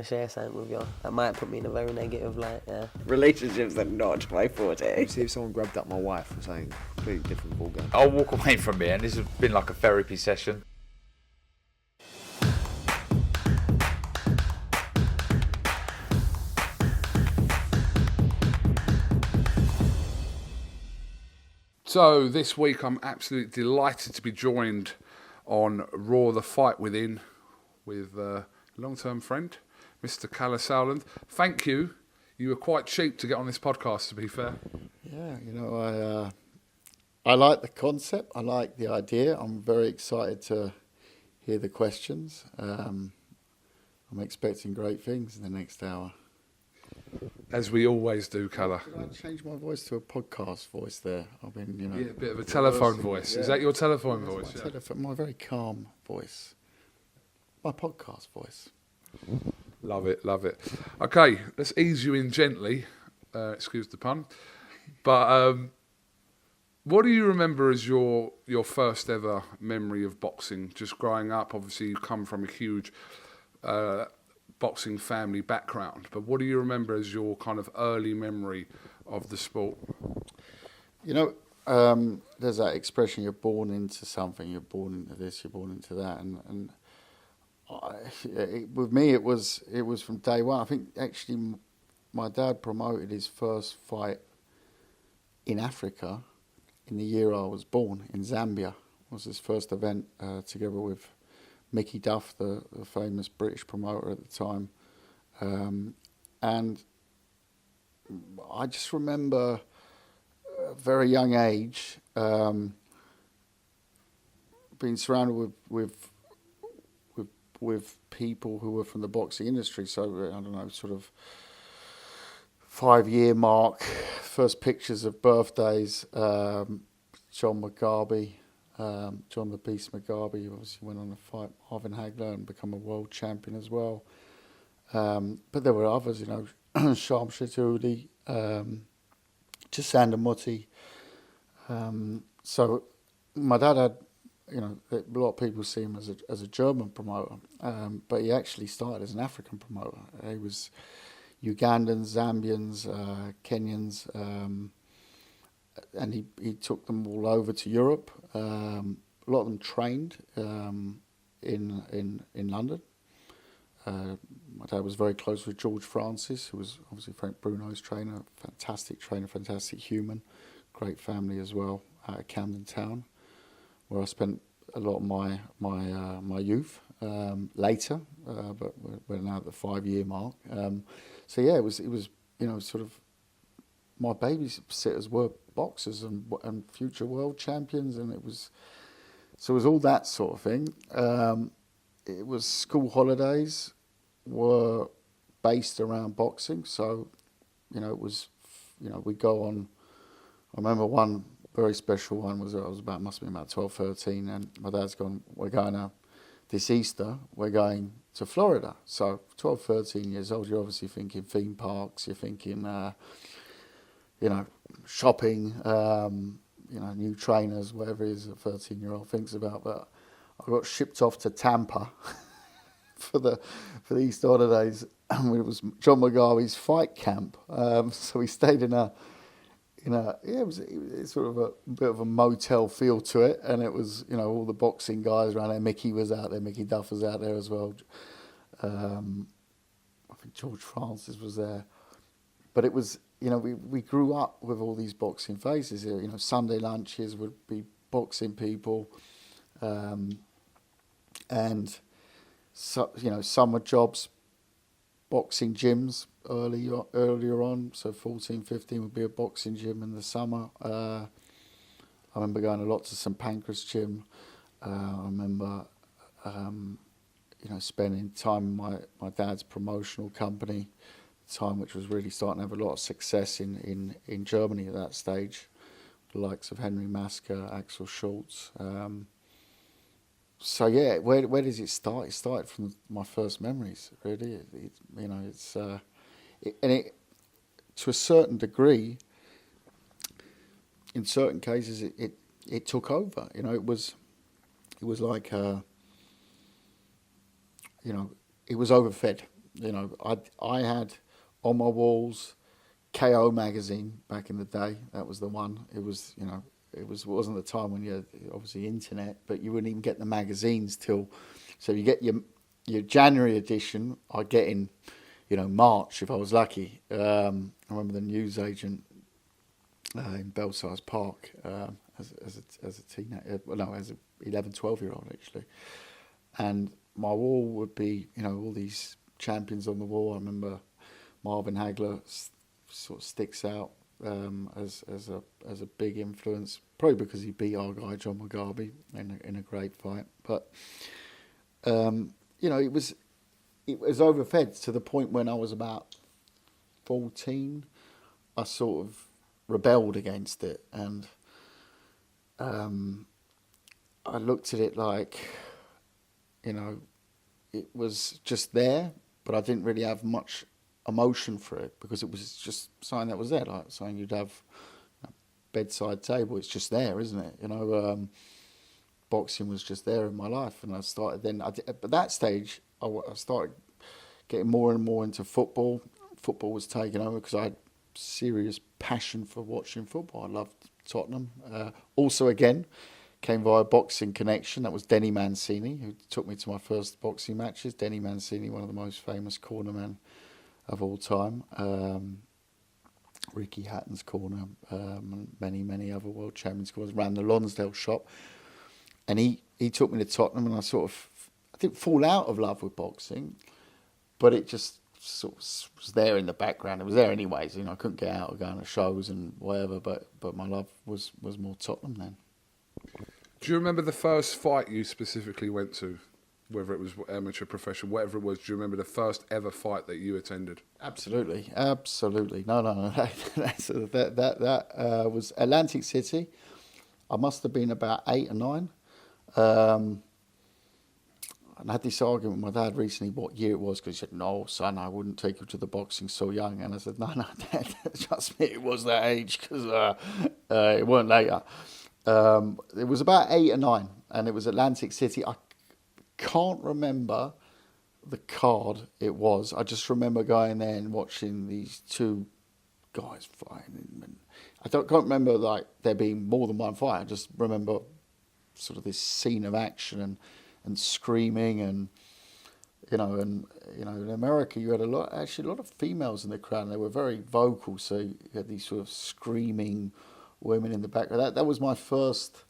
to share something with you. That might put me in a very negative light, yeah. Relationships are not my forte. See if someone grabbed up my wife or something completely different ballgame. I'll walk away from here, and this has been like a therapy session. So this week I'm absolutely delighted to be joined on Raw the Fight Within with a long-term friend, Mr. Kalle Sauerland. Thank you. You were quite cheap to get on this podcast, to be fair. Yeah, you know, I like the concept. I like the idea. I'm very excited to hear the questions. I'm expecting great things in the next hour. As we always do, Kalle. Could I change my voice to a podcast voice there? I've been, you know... Yeah, a bit of a telephone voice. Yeah. Is that your telephone voice? My very calm voice. My podcast voice. Love it, love it. Okay, let's ease you in gently. Excuse the pun. But what do you remember as your first ever memory of boxing? Just growing up, obviously you come from a huge boxing family background, but what do you remember as your kind of early memory of the sport? You know, there's that expression, you're born into something, you're born into this, you're born into that, and with me it was from day one. I think actually my dad promoted his first fight in Africa in the year I was born, in Zambia. It was his first event together with Mickey Duff, the famous British promoter at the time. And I just remember at a very young age being surrounded with people who were from the boxing industry. So, I don't know, sort of 5-year mark, first pictures of birthdays, John Mugabe, John the Beast Mugabe, obviously went on to fight Marvin Hagler and become a world champion as well. But there were others, you know, Sham Shetudi, Chisanda Mutti. So my dad had, you know, a lot of people see him as a German promoter, but he actually started as an African promoter. He was Ugandans, Zambians, Kenyans, and he took them all over to Europe. A lot of them trained in London. My dad was very close with George Francis, who was obviously Frank Bruno's trainer, fantastic human, great family as well, out of Camden Town, where I spent a lot of my youth. Later, but we're now at the 5-year mark. So yeah, it was you know, sort of my babysitters were boxers and future world champions, and it was all that sort of thing. It was school holidays were based around boxing, so you know, it was, you know, we go on. I remember one very special one must have been about 12, 13, and my dad's gone, we're going this Easter, we're going to Florida. So 12, 13 years old, you're obviously thinking theme parks, you're thinking, you know, shopping, you know, new trainers, whatever it is a 13-year-old thinks about. But I got shipped off to Tampa for the Easter holidays. It was John Mugabe's fight camp. So we stayed in it was sort of a bit of a motel feel to it, and it was, you know, all the boxing guys around there. Mickey was out there, Mickey Duff was out there as well. I think George Francis was there. But it was, you know, we grew up with all these boxing faces here. You know, Sunday lunches would be boxing people, and so, you know, summer jobs, boxing gyms earlier on. So 14, 15 would be a boxing gym in the summer. I remember going a lot to St Pancras gym. I remember, you know, spending time with my dad's promotional company, time which was really starting to have a lot of success in Germany at that stage, the likes of Henry Masker, Axel Schultz. So yeah, where does it start? It started from my first memories, really. You know, it's to a certain degree, in certain cases, it took over. You know, it was like you know, it was overfed. I had on my walls KO magazine back in the day. That was the one. It wasn't the time when you had obviously internet, but you wouldn't even get the magazines till. So you get your January edition. I get in, March if I was lucky. I remember the newsagent in Belsize Park as a teenager. As an 11, 12-year-old actually, and my wall would be all these champions on the wall. I remember Marvin Hagler sort of sticks out as a big influence, probably because he beat our guy John Mugabe in a great fight. But it was overfed to the point when I was about 14, I sort of rebelled against it, and I looked at it like, it was just there, but I didn't really have much emotion for it because it was just something that was there, like something you'd have a bedside table. It's just there, isn't it? Boxing was just there in my life, and I started then. At that stage, I started getting more and more into football. Football was taking over because I had serious passion for watching football. I loved Tottenham. Also, again, came via boxing connection. That was Denny Mancini, who took me to my first boxing matches. Denny Mancini, one of the most famous cornermen of all time. Ricky Hatton's corner, and many other world champions corners. Ran the Lonsdale shop. And he took me to Tottenham, and I didn't fall out of love with boxing, but it just sort of was there in the background. It was there anyways. I couldn't get out of going to shows and whatever, but my love was more Tottenham then. Do you remember the first fight you specifically went to, whether it was amateur, professional, whatever it was? Do you remember the first ever fight that you attended? Absolutely. No. That was Atlantic City. I must have been about 8 or 9. And I had this argument with my dad recently what year it was, because he said, "No, son, I wouldn't take you to the boxing so young." And I said, No, Dad, trust me, it was that age, because it weren't later. It was about 8 or 9, and it was Atlantic City. I can't remember the card it was. I just remember going there and watching these two guys fighting. And I can't remember like there being more than one fight. I just remember sort of this scene of action and screaming, and in America you had a lot of females in the crowd, and they were very vocal, so you had these sort of screaming women in the background. That was my first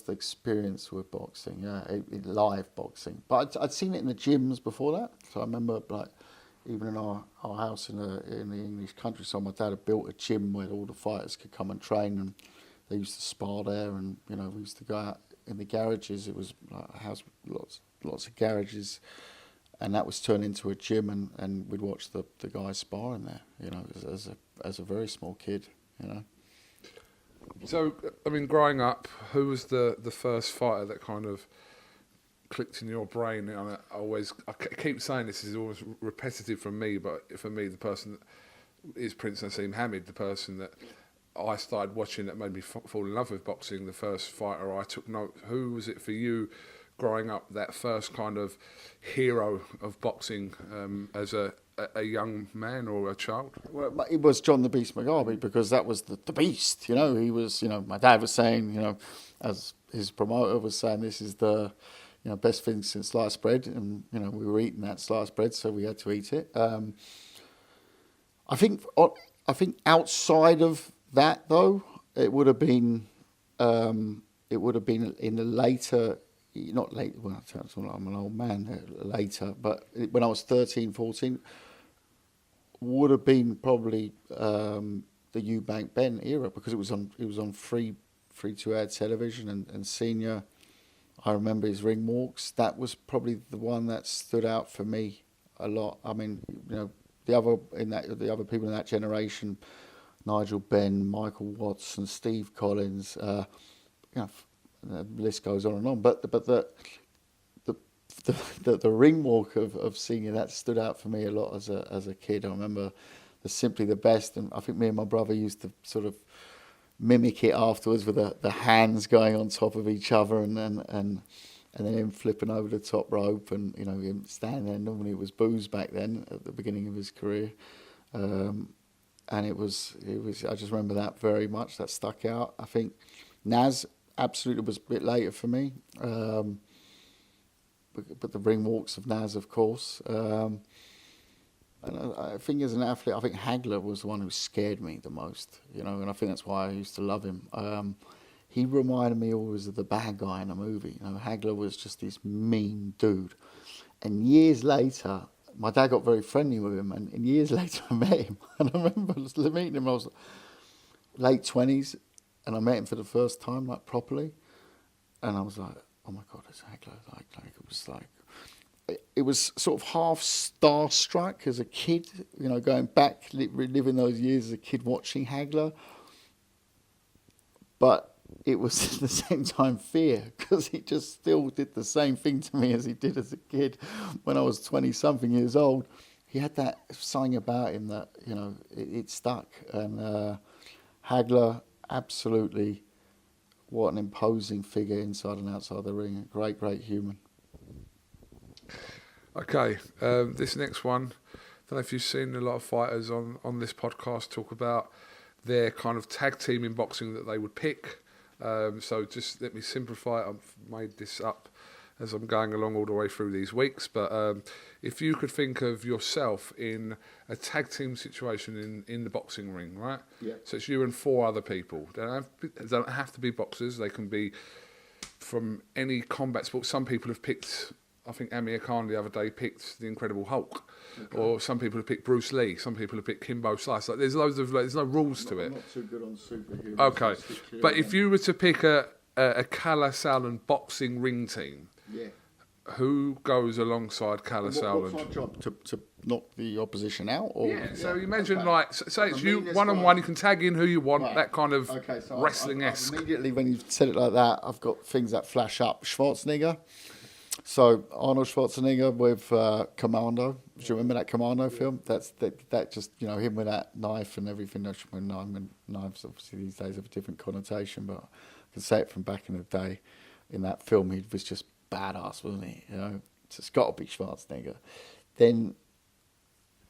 experience with boxing, live boxing. But I'd seen it in the gyms before that, so I remember like even in our house in the English countryside, my dad had built a gym where all the fighters could come and train, and they used to spar there, and we used to go out in the garages. It was like a house with lots of garages, and that was turned into a gym, and we'd watch the guys sparring there, as a very small kid, So, I mean, growing up, who was the first fighter that kind of clicked in your brain? I keep saying this is always repetitive from me, but for me, the person is Prince Nassim Hamid, the person that I started watching that made me fall in love with boxing. The first fighter I took note. Who was it for you growing up, that first kind of hero of boxing as a young man or a child? Well, it was John the Beast Mugabe, because that was the beast. He was, my dad was saying, as his promoter was saying, this is the best thing since sliced bread, and we were eating that sliced bread, so we had to eat it. I think outside of that, though, it would have been in the later, not late. Well, I'm an old man later, but when I was 13, 14, would have been probably the Eubank Ben era, because it was on free to air television, and Senior. I remember his ring walks. That was probably the one that stood out for me a lot. I mean, the other people in that generation, Nigel Benn, Michael Watts, and Steve Collins. The list goes on and on. But the ring walk of Senior, that stood out for me a lot as a kid. I remember the Simply the Best, and I think me and my brother used to sort of mimic it afterwards with the hands going on top of each other, and and then him flipping over the top rope, and him standing there. Normally it was booze back then at the beginning of his career, and it was. I just remember that very much. That stuck out. I think Naz absolutely was a bit later for me, but the ring walks of Naz, of course. And I think as an athlete, I think Hagler was the one who scared me the most, and I think that's why I used to love him. He reminded me always of the bad guy in a movie. Hagler was just this mean dude. And years later, my dad got very friendly with him, and years later I met him. And I remember meeting him, I was late 20s, and I met him for the first time, like, properly. And I was like, oh my God, it's Hagler. It was sort of half starstruck as a kid, going back, reliving those years as a kid watching Hagler. But it was at the same time fear, because he just still did the same thing to me as he did as a kid when I was 20-something years old. He had that something about him that, it stuck. And Hagler, absolutely, what an imposing figure inside and outside the ring. A great, great human. Okay, this next one, I don't know if you've seen a lot of fighters on this podcast talk about their kind of tag team in boxing that they would pick. So just let me simplify it. I've made this up as I'm going along all the way through these weeks. But if you could think of yourself in a tag team situation in the boxing ring, right? Yeah. So it's you and 4 other people. They don't have to be boxers. They can be from any combat sport. Some people have picked, I think Amir Khan the other day picked the Incredible Hulk. Okay. Or some people have picked Bruce Lee. Some people have picked Kimbo Slice. Like, there's no rules to it. I'm not too good on superheroes. Okay, but if you were to pick a Kalle Sauerland boxing ring team, yeah, who goes alongside Kalle Sauerland? What's my job, to knock the opposition out? Or? Yeah, so imagine say it's you one-on-one, you can tag in who you want, right. That kind of so wrestling-esque. Immediately when you've said it like that, I've got things that flash up. Schwarzenegger. So Arnold Schwarzenegger with Commando. Do you remember that Commando film? That just, him with that knife and everything. Knives obviously these days have a different connotation, but I can say it from back in the day. In that film, he was just badass, wasn't he? So it's got to be Schwarzenegger. Then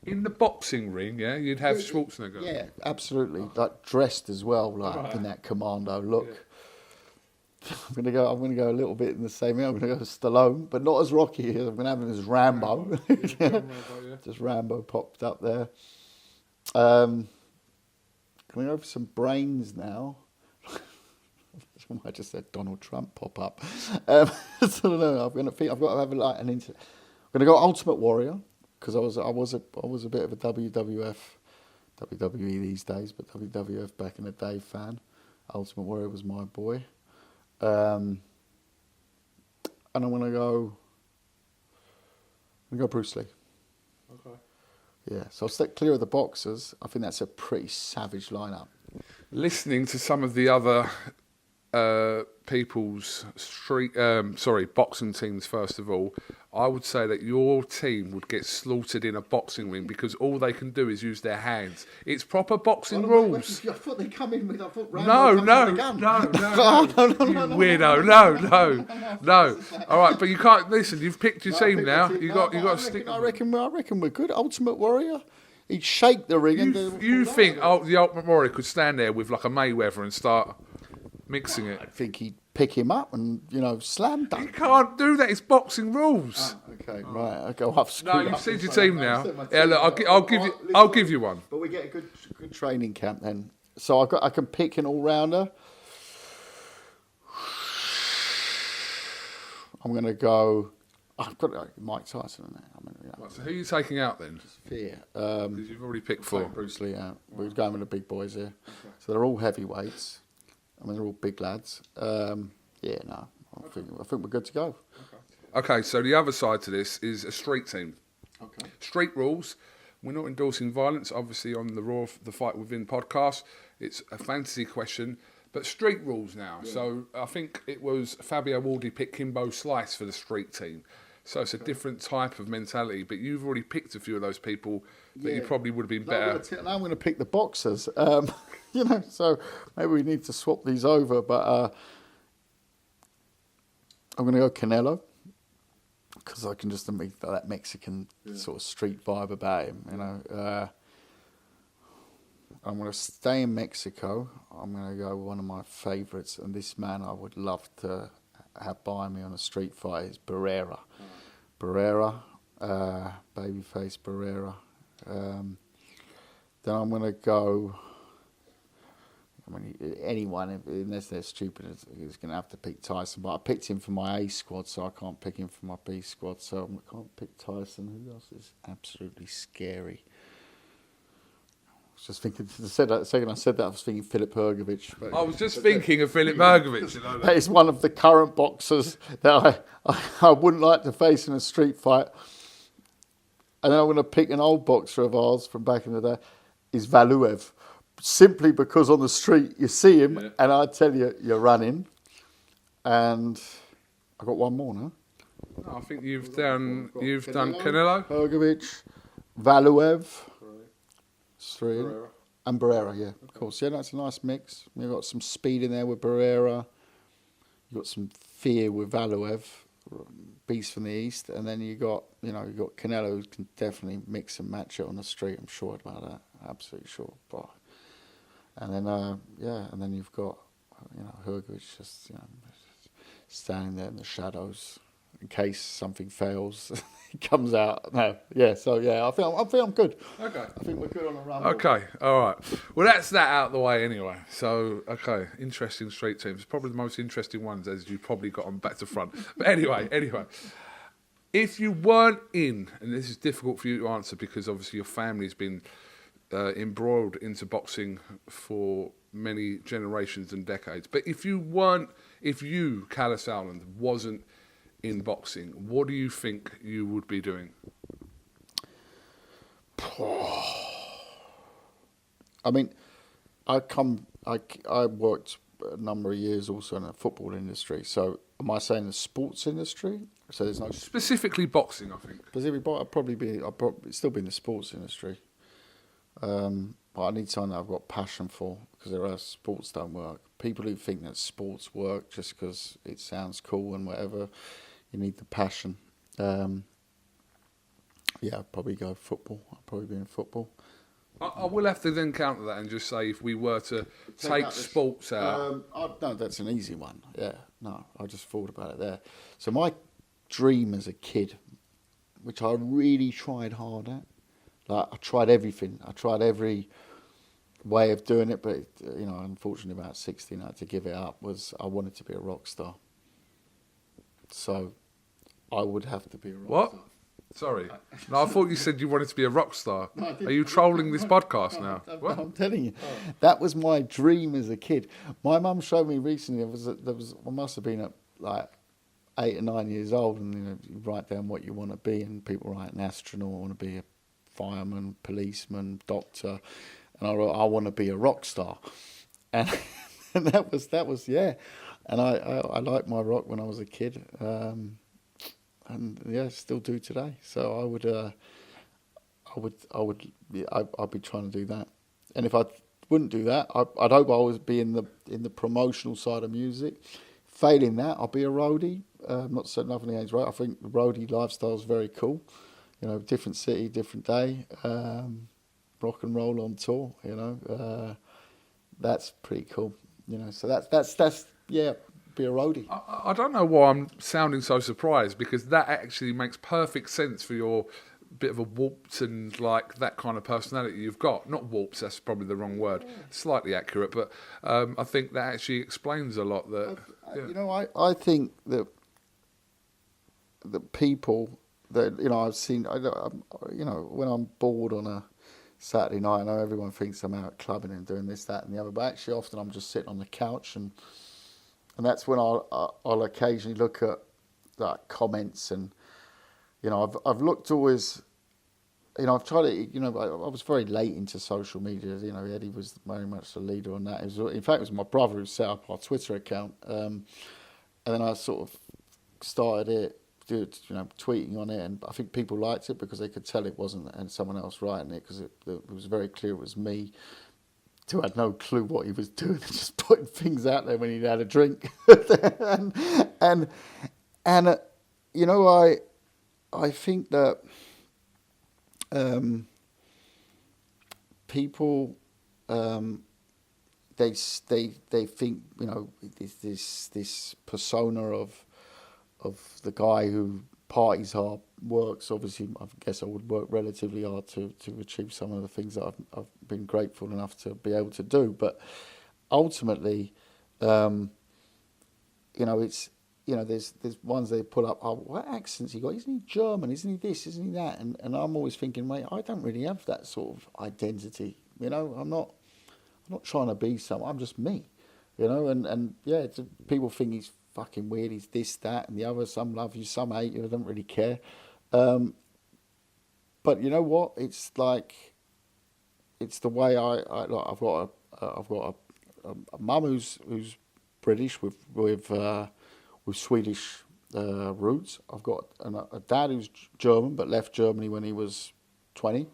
in the boxing ring, yeah, you'd have Schwarzenegger. Yeah, absolutely. Like dressed as well, like in that Commando look. Yeah. I'm gonna go a little bit in the same way. I'm gonna go Stallone, but not as Rocky. I'm gonna have him as Rambo. Yeah. Just Rambo popped up there. Can we go for some brains now? I just said Donald Trump pop up. So no, I've got to have like an I'm gonna go Ultimate Warrior, because I was a bit of a WWE these days, but WWF back in the day fan. Ultimate Warrior was my boy. And I'm gonna go Bruce Lee. Okay. Yeah, so I'll stay clear of the boxers. I think that's a pretty savage lineup. Listening to some of the other people's boxing teams, first of all, I would say that your team would get slaughtered in a boxing ring because all they can do is use their hands. It's proper boxing rules. I thought they come in with. I thought no, weirdo, no. All right, but you can't listen. You've picked your team now. You got to stick. I reckon we're good. Ultimate Warrior. He'd shake the ring. You think the Ultimate Warrior could stand there with like a Mayweather and start mixing it? I think he'd pick him up and slam dunk. You can't do that. It's boxing rules. Okay, right. I go up. No, you've said your team now. Yeah, look, I'll give you one. But we get a good training camp then. So I can pick an all rounder. I'm going to go. I've got Mike Tyson in there. Right, so who are you taking out then? Fear. Because you've already picked 4. Bruce Lee out. We're going with the big boys here. Okay. So they're all heavyweights. I mean, they're all big lads. I think we're good to go. Okay, so the other side to this is a street team. Okay. Street rules. We're not endorsing violence, obviously, on the Fight Within podcast. It's a fantasy question. But street rules now. Yeah. So I think it was Fabio Waldi picked Kimbo Slice for the street team. So it's a different type of mentality. But you've already picked a few of those people that you probably would have been better. Now I'm going to pick the boxers. So maybe we need to swap these over. But I'm going to go Canelo because I can just make that Mexican sort of street vibe about him. You know, I'm going to stay in Mexico. I'm going to go one of my favourites, and this man I would love to have by me on a street fight is Barrera. Barrera, babyface Barrera. Then I'm going to go. I mean, anyone, unless they're stupid, is going to have to pick Tyson. But I picked him for my A squad, so I can't pick him for my B squad. So I can't pick Tyson. Who else is absolutely scary? I was just thinking, the second I said that, I was thinking Filip Hrgović. I was just thinking of Filip Hrgović. You know, that is one of the current boxers that I wouldn't like to face in a street fight. And then I'm going to pick an old boxer of ours from back in the day, is Valuev. Simply because on the street you see him, and I tell you, you're running. And I got one more now. I think you've done Canelo, Hrgović, Valuev, three, and Barrera. Yeah, of course. Yeah, that's a nice mix. You've got some speed in there with Barrera. You've got some fear with Valuev, beast from the east, and then you got Canelo, who can definitely mix and match it on the street. I'm sure about that. Absolutely sure. But and then and then you've got Hrgović just standing there in the shadows in case something fails. He comes out. No, yeah. So yeah, I feel I'm good. Okay. I think we're good on the run. Okay, all right. Well, that's that out of the way anyway. So, okay, interesting street teams. Probably the most interesting ones, as you've probably got on back to front. But anyway. If you weren't in, and this is difficult for you to answer because obviously your family's been embroiled into boxing for many generations and decades. But if you, Kalle Sauerland, wasn't in boxing, what do you think you would be doing? I mean, I worked a number of years also in the football industry. So am I saying the sports industry? So there's no Specifically boxing, I think. I'd probably still be in the sports industry. But I need something that I've got passion for, because there are sports don't work. People who think that sports work just because it sounds cool and whatever, you need the passion. I'd probably go football. I'd probably be in football. I will have to then counter that and just say if we were to take sports out. No, that's an easy one. Yeah, no, I just thought about it there. So my dream as a kid, which I really tried hard at, like I tried everything. I tried every way of doing it, but unfortunately, about 16, I had to give it up. Was I wanted to be a rock star. So I would have to be a rock star. Sorry. No, I thought you said you wanted to be a rock star. No, are you trolling this podcast now? What? I'm telling you, that was my dream as a kid. My mum showed me recently. I must have been at like 8 or 9 years old, and you write down what you want to be, and people write an astronaut, I want to be a fireman, policeman, doctor, and I wrote, I want to be a rock star, and that was yeah. And I liked my rock when I was a kid. And yeah, still do today. So I'd be trying to do that. And if I wouldn't do that, I'd hope I would be in the promotional side of music. Failing that, I'll be a roadie. Not saying nothing against road. I think the roadie lifestyle is very cool. Different city, different day. Rock and roll on tour. That's pretty cool. So that's yeah. Be a roadie. I don't know why I'm sounding so surprised, because that actually makes perfect sense for your bit of a warped and like that kind of personality you've got. Not warped, that's probably the wrong word. Slightly accurate, but I think that actually explains a lot. That I think that people that I've seen. When I'm bored on a Saturday night, I know everyone thinks I'm out clubbing and doing this, that, and the other, but actually often I'm just sitting on the couch and that's when I'll occasionally look at like comments, and I've looked always. I've tried it. I was very late into social media. Eddie was very much the leader on that. In fact, it was my brother who set up our Twitter account, and then I sort of started it, tweeting on it, and I think people liked it because they could tell it wasn't and someone else writing it, because it was very clear it was me. Who had no clue what he was doing, just putting things out there when he'd had a drink, and And you know, I think that people they think, you know, this persona of the guy who parties hard, works. Obviously, I guess I would work relatively hard to achieve some of the things that I've been grateful enough to be able to do. But ultimately, you know, it's, you know, there's ones they pull up. Oh, what accents he got? Isn't he German? Isn't he this? Isn't he that? And I'm always thinking, mate, I don't really have that sort of identity. You know, I'm not trying to be someone. I'm just me. You know, and yeah, people think he's fucking weird. He's this, that, and the other. Some love you, some hate you. I don't really care. But you know what? It's like, it's the way I've got a mum who's British with Swedish roots. I've got a dad who's German but left Germany when he was 20.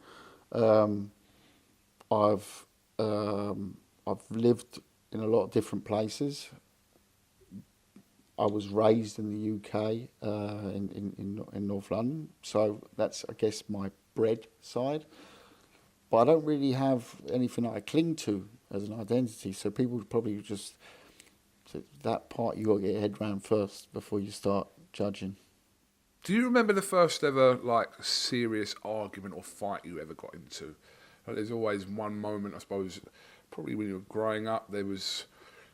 I've lived in a lot of different places. I was raised in the UK, in North London, so that's, I guess, my bread side. But I don't really have anything that I cling to as an identity. So people would probably just, that part you got to get your head round first before you start judging. Do you remember the first ever like serious argument or fight you ever got into? Like, there's always one moment, I suppose, probably when you were growing up. There was,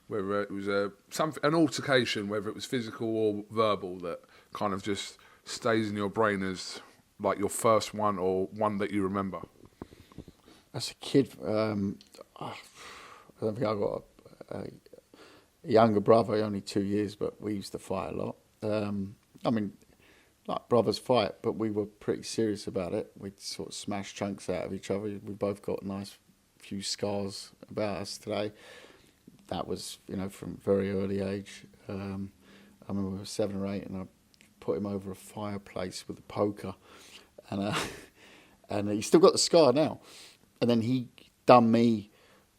whether it was an altercation, whether it was physical or verbal, that kind of just stays in your brain as like your first one or one that you remember. As a kid, I don't think I got a younger brother, only 2 years, but we used to fight a lot. I mean, like brothers fight, but we were pretty serious about it. We'd sort of smash chunks out of each other. We both got a nice few scars about us today. That was, you know, from a very early age. I remember we were 7 or 8, and I put him over a fireplace with a poker, and he's still got the scar now. And then he done me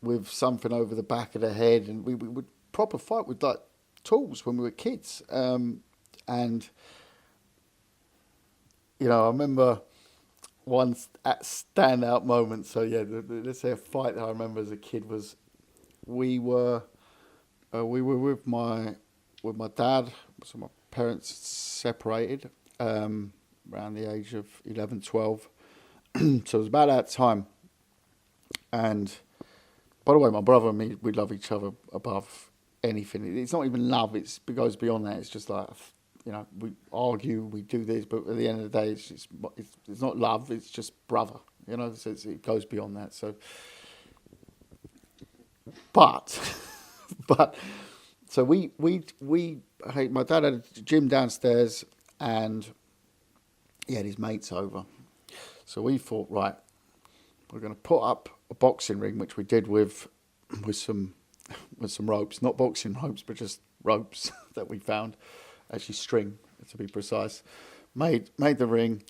with something over the back of the head, and we would proper fight with like tools when we were kids. And you know, I remember one standout moment. So yeah, let's say a fight that I remember as a kid was we were with my dad. So my parents separated around the age of 11, 12. So it was about that time. And by the way, my brother and me, we love each other above anything. It's not even love; it goes beyond that. It's just like, you know, we argue, we do this, but at the end of the day, it's not love. It's just brother. You know, so it goes beyond that. So, but so my dad had a gym downstairs, and he had his mates over. So we thought, right, we're going to put up a boxing ring, which we did with some ropes, not boxing ropes, but just ropes that we found, actually string to be precise. Made the ring.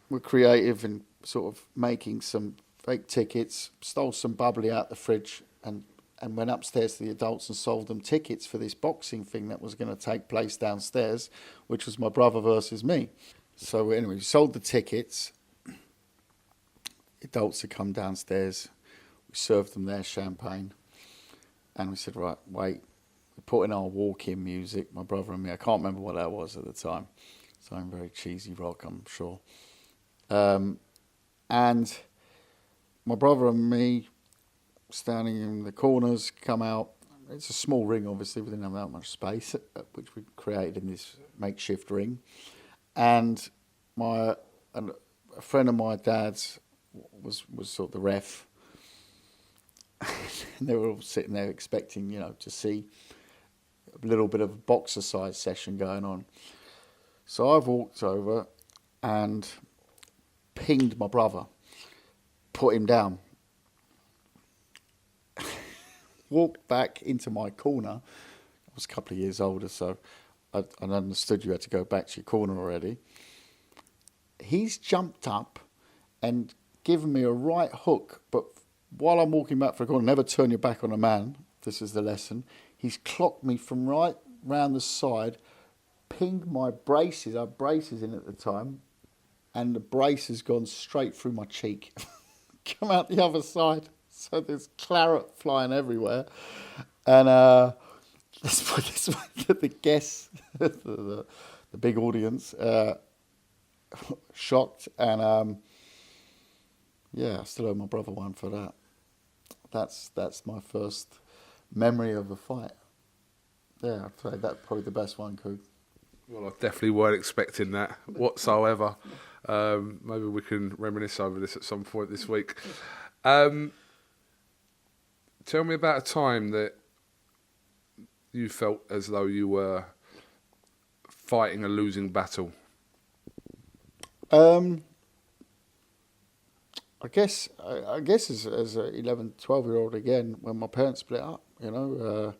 We're creative in sort of making some fake tickets. Stole some bubbly out the fridge and went upstairs to the adults and sold them tickets for this boxing thing that was going to take place downstairs, which was my brother versus me. So anyway, we sold the tickets. Adults had come downstairs, we served them their champagne, and we said, right, wait, we put in our walk-in music, my brother and me. I can't remember what that was at the time. Something very cheesy rock, I'm sure. And my brother and me, standing in the corners, come out. It's a small ring, obviously, we didn't have that much space, which we created in this makeshift ring. And a friend of my dad's was sort of the ref. And they were all sitting there expecting, you know, to see a little bit of a boxercise session going on. So I've walked over and pinged my brother, put him down, walked back into my corner. I was a couple of years older, so I understood you had to go back to your corner already. He's jumped up and given me a right hook, but while I'm walking back for a corner, never turn your back on a man. This is the lesson. He's clocked me from right round the side, pinged my braces. I had braces in at the time, and the brace has gone straight through my cheek, come out the other side. So there's claret flying everywhere, and the guests, the big audience, shocked, and yeah, I still owe my brother one for that. That's my first memory of a fight. Yeah, I'd say that's probably the best one, Coog. Well, I definitely weren't expecting that whatsoever. Maybe we can reminisce over this at some point this week. Tell me about a time that you felt as though you were fighting a losing battle. I guess as a 11, 12-year-old again, when my parents split up, you know,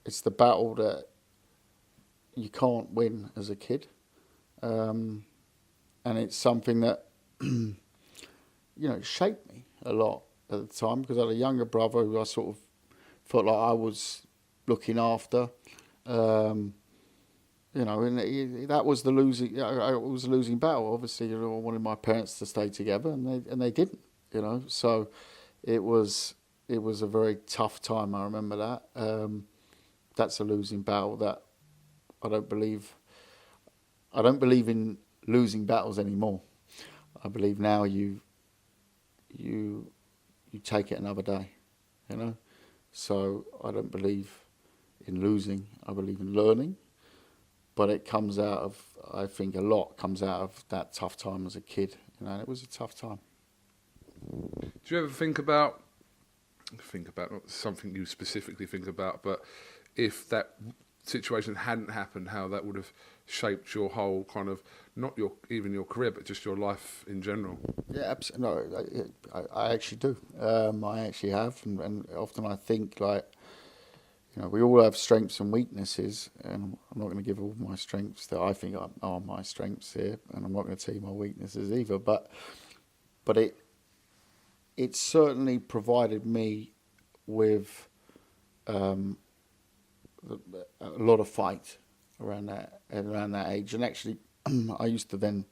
it's the battle that you can't win as a kid, and it's something that you know, it shaped me a lot at the time, because I had a younger brother who I sort of felt like I was looking after. You know, and that was the losing. It was a losing battle. Obviously, you know, I wanted my parents to stay together, and they didn't. You know, so it was a very tough time. I remember that. That's a losing battle that I don't believe in losing battles anymore. I believe now you take it another day. You know, so I don't believe in losing. I believe in learning. But it comes out of, I think a lot comes out of that tough time as a kid. You know, and it was a tough time. Do you ever think about not something you specifically think about, but if that situation hadn't happened, how that would have shaped your whole kind of, not even your career, but just your life in general? Yeah, absolutely. No, I actually do. I actually have, and often I think, like, you know, we all have strengths and weaknesses, and I'm not going to give all my strengths that I think are my strengths here, and I'm not going to tell you my weaknesses either. But it certainly provided me with a lot of fight around that age, and actually, I used to then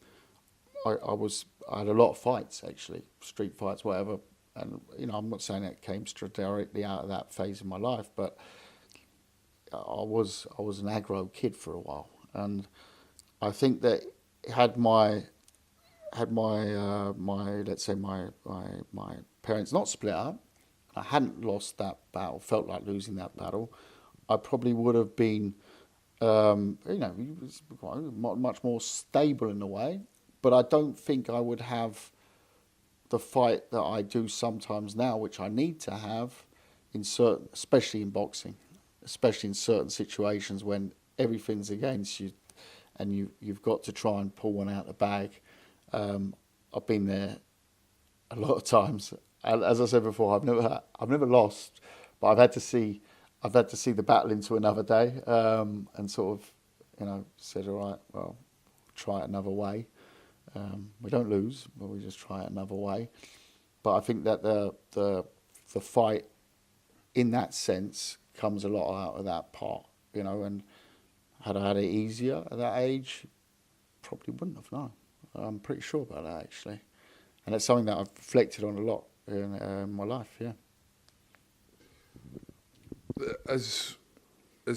I had a lot of fights, actually, street fights, whatever. And you know, I'm not saying it came straight directly out of that phase of my life, but I was an aggro kid for a while, and I think that had my let's say my parents not split up, I hadn't lost that battle, felt like losing that battle, I probably would have been you know, much more stable in a way, but I don't think I would have the fight that I do sometimes now, which I need to have in certain, especially in boxing. Especially in certain situations when everything's against you, and you've got to try and pull one out of the bag. I've been there a lot of times. As I said before, I've never lost, but I've had to see the battle into another day, and sort of, you know, said, all right, well, try it another way. We don't lose, but we just try it another way. But I think that the fight, in that sense, comes a lot out of that part, you know, and had I had it easier at that age, probably wouldn't have, no. I'm pretty sure about that, actually. And it's something that I've reflected on a lot in my life, yeah. As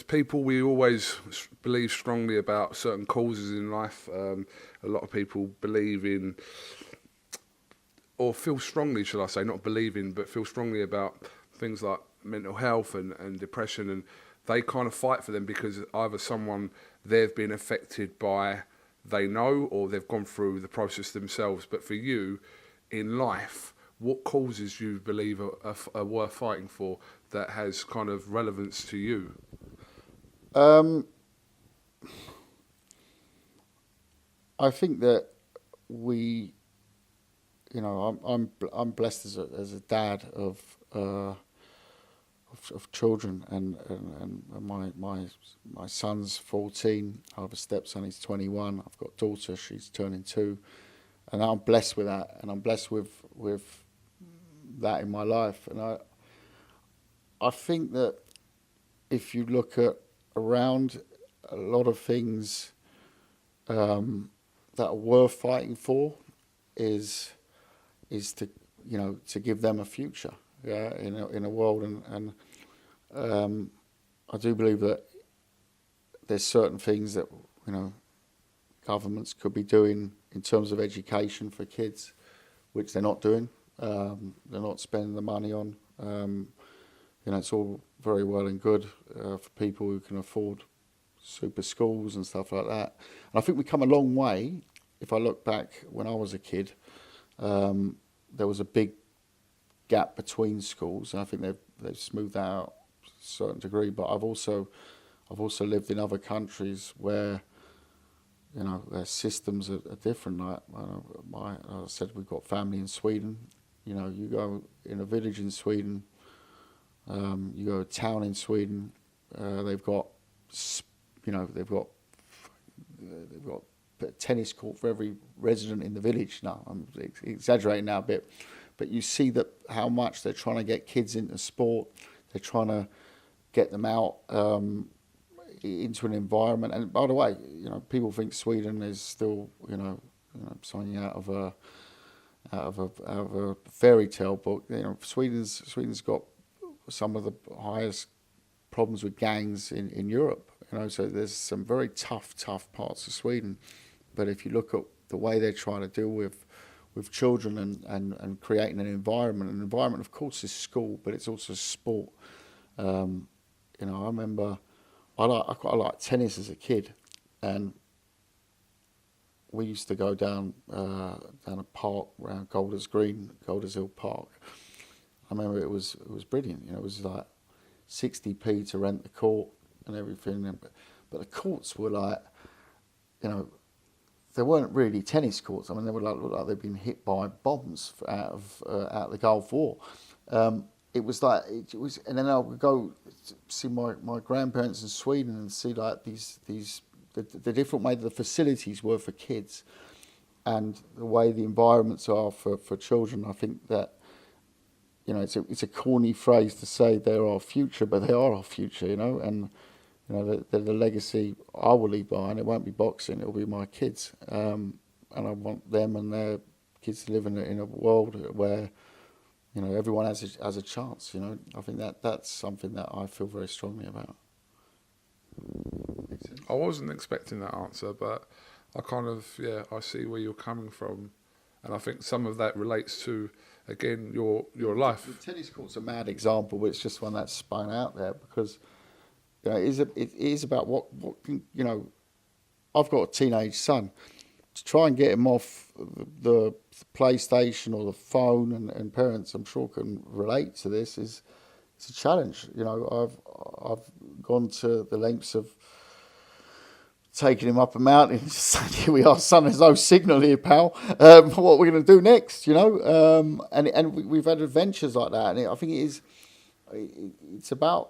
people, we always believe strongly about certain causes in life. A lot of people believe in, or feel strongly, shall I say, not believe in, but feel strongly about things like mental health and depression, and they kind of fight for them because either someone they've been affected by, they know, or they've gone through the process themselves. But for you, in life, what causes you believe are worth fighting for that has kind of relevance to you? I think that we, you know, I'm blessed as a dad of children, and my son's 14. I have a stepson, he's 21. I've got a daughter, she's turning 2, and I'm blessed with that, and I'm blessed with that in my life. And I think that if you look at around a lot of things that are worth fighting for is to to give them a future, in a world, and I do believe that there's certain things that governments could be doing in terms of education for kids, which they're not doing. They're not spending the money on. It's all very well and good for people who can afford super schools and stuff like that. And I think we've come a long way. If I look back when I was a kid, there was a big gap between schools, and I think they've smoothed that out to a certain degree. But I've also lived in other countries where their systems are different. Like I said, we've got family in Sweden. You go in a village in Sweden, you go to a town in Sweden. They've got a tennis court for every resident in the village. Now I'm exaggerating now a bit, but you see that how much they're trying to get kids into sport. They're trying to get them out into an environment. And by the way, people think Sweden is still something out of a fairy tale book. Sweden's got some of the highest problems with gangs in Europe. So there's some very tough parts of Sweden. But if you look at the way they're trying to deal with children and creating an environment of course is school, but it's also sport. I remember I quite liked tennis as a kid, and we used to go down a park around Golders Hill Park. I remember it was brilliant. It was like 60p to rent the court and everything, but the courts were like, they weren't really tennis courts. I mean, they were looked like they'd been hit by bombs out of the Gulf War. It was, and then I would go see my grandparents in Sweden and see like the different way the facilities were for kids, and the way the environments are for children. I think that it's a corny phrase to say they're our future, but they are our future, and they're the legacy I will leave behind. It won't be boxing; it'll be my kids, and I want them and their kids to live in a world where everyone has a chance. I think that's something that I feel very strongly about. I wasn't expecting that answer, but I kind of, I see where you're coming from, and I think some of that relates to, again, your life. The tennis court's a mad example, but it's just one that's spun out there because it is about what I've got a teenage son. To try and get him off the PlayStation or the phone, and parents, I'm sure, can relate to this, it's a challenge. I've gone to the lengths of taking him up a mountain and just saying, here we are, son, there's no signal here, pal. What are we going to do next, And we've had adventures like that, and I think it's about,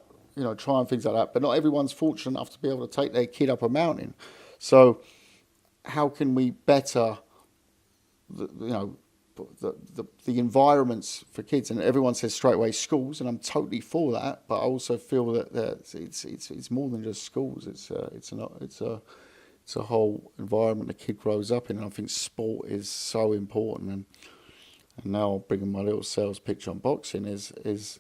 trying things like that. But not everyone's fortunate enough to be able to take their kid up a mountain. So how can we better the environments for kids? And everyone says straight away schools, and I'm totally for that. But I also feel that it's more than just schools. It's a whole environment the kid grows up in. And I think sport is so important. And now bringing my little sales pitch on boxing is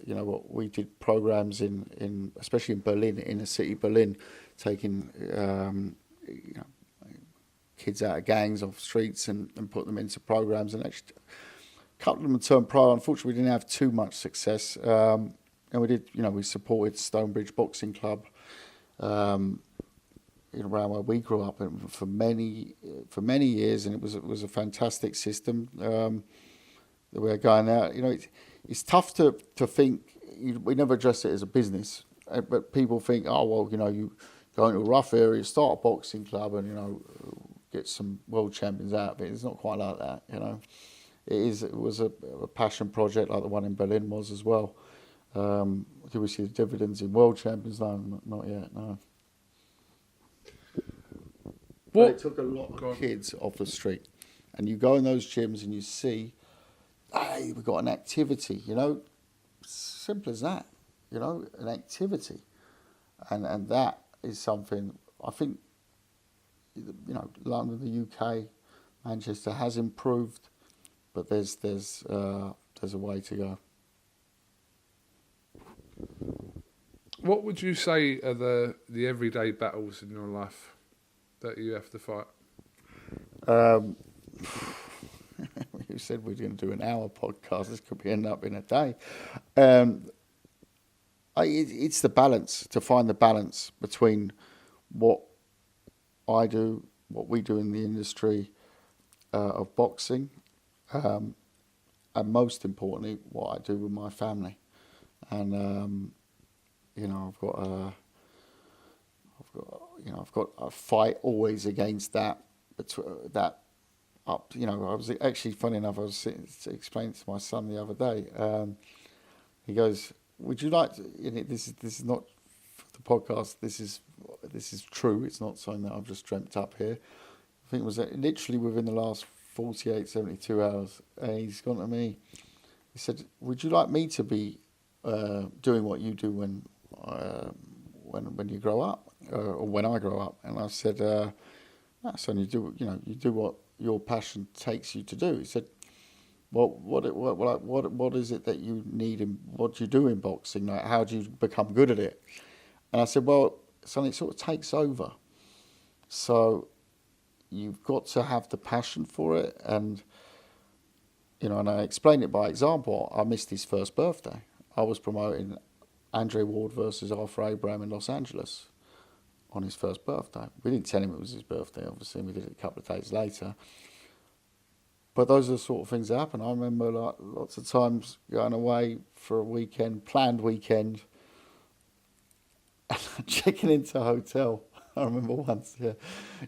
what we did programs in especially in Berlin, inner city Berlin, taking kids out of gangs off streets and put them into programs, and actually a couple of them turned pro. Unfortunately, we didn't have too much success. And we did, we supported Stonebridge Boxing Club around where we grew up for many years, and it was a fantastic system that we were going out. It's tough to think. We never address it as a business, but people think, oh well, you go into a rough area, start a boxing club, and get some world champions out of it. It's not quite like that, It was a passion project like the one in Berlin was as well. Do we see the dividends in world champions? No, not yet, no. But it took a lot of kids off the street. And you go in those gyms and you see, hey, we've got an activity, simple as that, an activity. And that is something I think, London, the UK, Manchester has improved, but there's a way to go. What would you say are the everyday battles in your life that you have to fight? You said we're going to do an hour podcast. This could end up in a day. It's the balance, to find the balance between what I do, what we do in the industry of boxing, and most importantly, what I do with my family. And I've got a fight always against that. I was actually, funny enough, I was explaining to my son the other day. He goes, "Would you like to?" This is not the podcast. This is true. It's not something that I've just dreamt up here. I think it was literally within the last 48, 72 hours. And he's gone to me. He said, "Would you like me to be doing what you do when you grow up, or when I grow up?" And I said, "No, son, you do what your passion takes you to do." He said, What is it that you need and what do you do in boxing? Like, how do you become good at it? And I said, well, son, it sort of takes over. So you've got to have the passion for it. And, and I explained it by example. I missed his first birthday. I was promoting Andre Ward versus Arthur Abraham in Los Angeles on his first birthday. We didn't tell him it was his birthday, obviously. We did it a couple of days later. But those are the sort of things that happen. I remember lots of times going away for a weekend, planned weekend, and checking into a hotel. I remember once,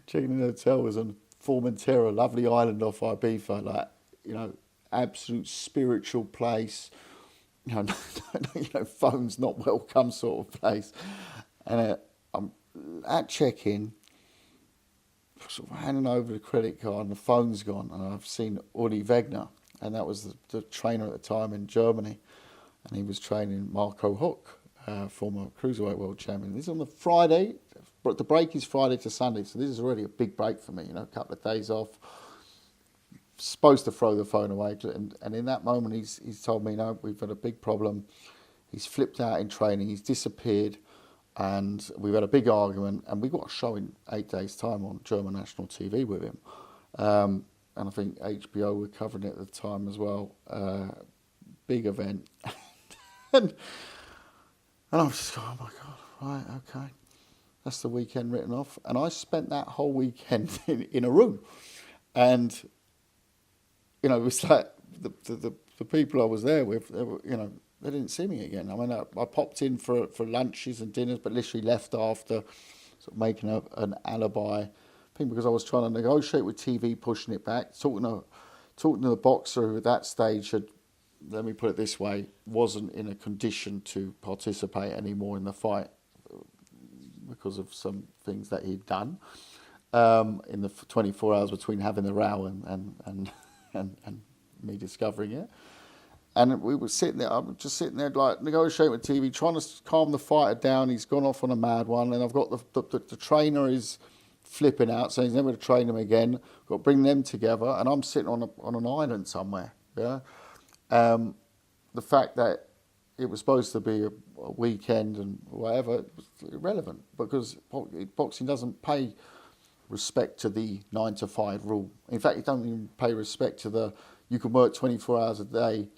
checking into a hotel was on Formentera, lovely island off Ibiza, absolute spiritual place. Phones not welcome sort of place. And I'm at check-in, sort of handing over the credit card, and the phone's gone, and I've seen Uli Wegner, and that was the trainer at the time in Germany, and he was training Marco Huck, former cruiserweight world champion. This is on the Friday, but the break is Friday to Sunday, so this is already a big break for me. A couple of days off. Supposed to throw the phone away, and in that moment he's told me, no, we've had a big problem. He's flipped out in training. He's disappeared. And we've had a big argument, and we got a show in 8 days' time on German national TV with him. And I think HBO were covering it at the time as well. Big event. and I was just going, oh my God, right, okay. That's the weekend written off. And I spent that whole weekend in a room. And, it was like the people I was there with, they were, they didn't see me again. I mean, I popped in for lunches and dinners, but literally left after, sort of making an alibi. I think because I was trying to negotiate with TV, pushing it back, talking to the boxer who at that stage had, let me put it this way, wasn't in a condition to participate anymore in the fight because of some things that he'd done in the 24 hours between having the row and me discovering it. And we were sitting there, I was just sitting there like negotiating with TV, trying to calm the fighter down. He's gone off on a mad one, and I've got the trainer is flipping out, so he's never going to train him again. Got to bring them together, and I'm sitting on an island somewhere. Yeah, the fact that it was supposed to be a weekend and whatever was irrelevant, because boxing doesn't pay respect to the 9 to 5 rule. In fact, it doesn't even pay respect to you can work 24 hours a day,